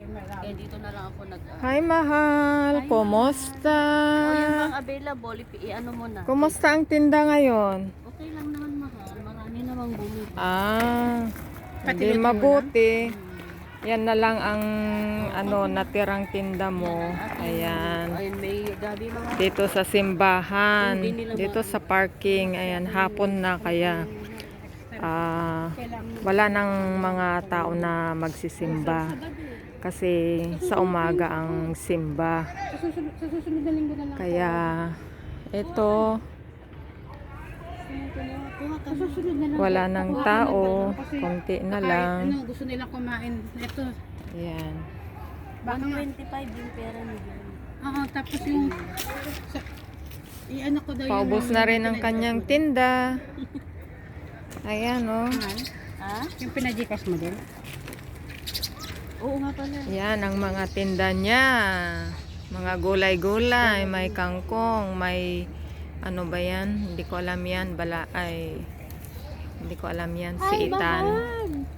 Eh, dito na lang ako nag... Hi, mahal. Kumusta? O, yan bang available? I-ano mo na. Kumusta ang tinda ngayon? Okay lang naman, mahal. Marami namang bumili. Hindi mabuti. Yan na lang ang natirang tinda mo. Ayan. Ayun, may gabi mga... Dito sa simbahan. Hindi nila Dito sa parking. Ayan, hapon na kaya. Wala nang mga tao na magsisimba. Kasi sa umaga ang simba. Kaya ito wala nang tao, konti na lang. Gusto nilang kumain. Ito. Ayan. 125 yung pera nila. Oo, tapos yung i-ano ko daw yung... Paubos na rin ang kanyang tinda. Ayan, oh. Ha? Yung pinajikas mo din? Oo nga pala. Yan ang mga tinda niya. Mga gulay-gulay, may kangkong, may ano ba yan? Hindi ko alam yan. Hindi ko alam yan. Siitan.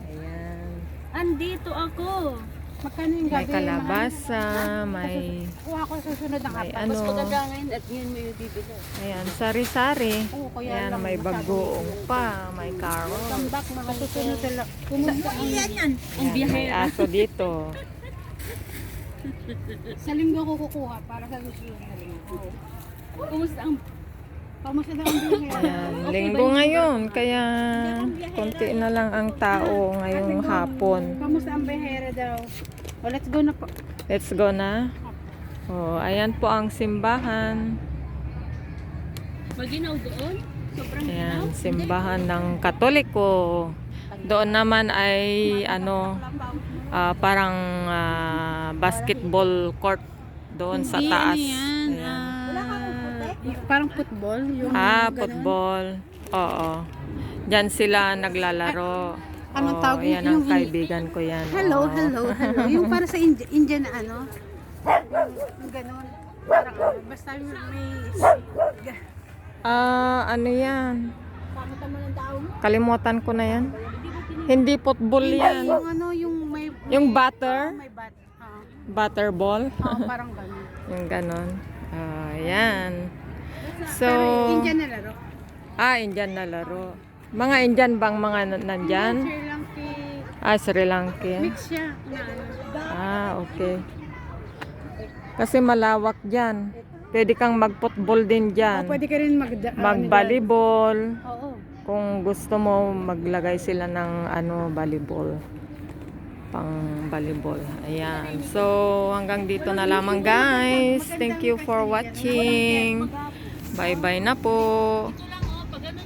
Ayan. Andito ako. Magkano yung May gabi? kalabasa, may Kuha ko susunod ng may apat. ano. Mas maganda ngayon at yun mo yung bibili. Ayan, sari-sari. Oo, kaya Ayan, lang may masabi. bagoong pa, may carrot. Tambak na susunod sila. Kumusta ang... Ang Ayan, may biyahera. aso dito. Sa linggo ko kukuha para sa susunod na linggo. Kumusta ang... Kamusta daw ang biyahera? Ayan, linggo ngayon, kaya konti na lang ang tao ngayong hapon. Kamusta ang biyahera daw? O, let's go na po. Let's go na. Oh, ayan po ang simbahan. Maginaw doon? Sobrang Ayan, simbahan ng Katoliko. Doon naman ay parang basketball court doon sa taas. Ayan. Parang football. Yung Football. Oo. Diyan sila naglalaro. Anong tawag yan ang kaibigan ko yan. Hello, Oo. hello, hello. Yung para sa Indian na ano? Yung ganon. Parang basta may... Ano yan? Pamutan mo ng tao mo? Kalimutan ko na yan. Hindi football yan. Yung ano, yung may... Yung butter. May bat. Butter ball. Parang ganon. Yung ganon. Yan. So, Pero Indian na laro. Indian na laro. Mga Indian bang mga nandyan? Sri Lanka. Sri Lanka. Mix siya. Na ano. Okay. Kasi malawak dyan. Pwede kang mag-football din dyan. Pwede ka rin Mag-volleyball. Oo. Kung gusto mo, maglagay sila ng volleyball. Pang volleyball. Ayan. So, hanggang dito na lamang guys. Thank you for watching. Bye-bye na po.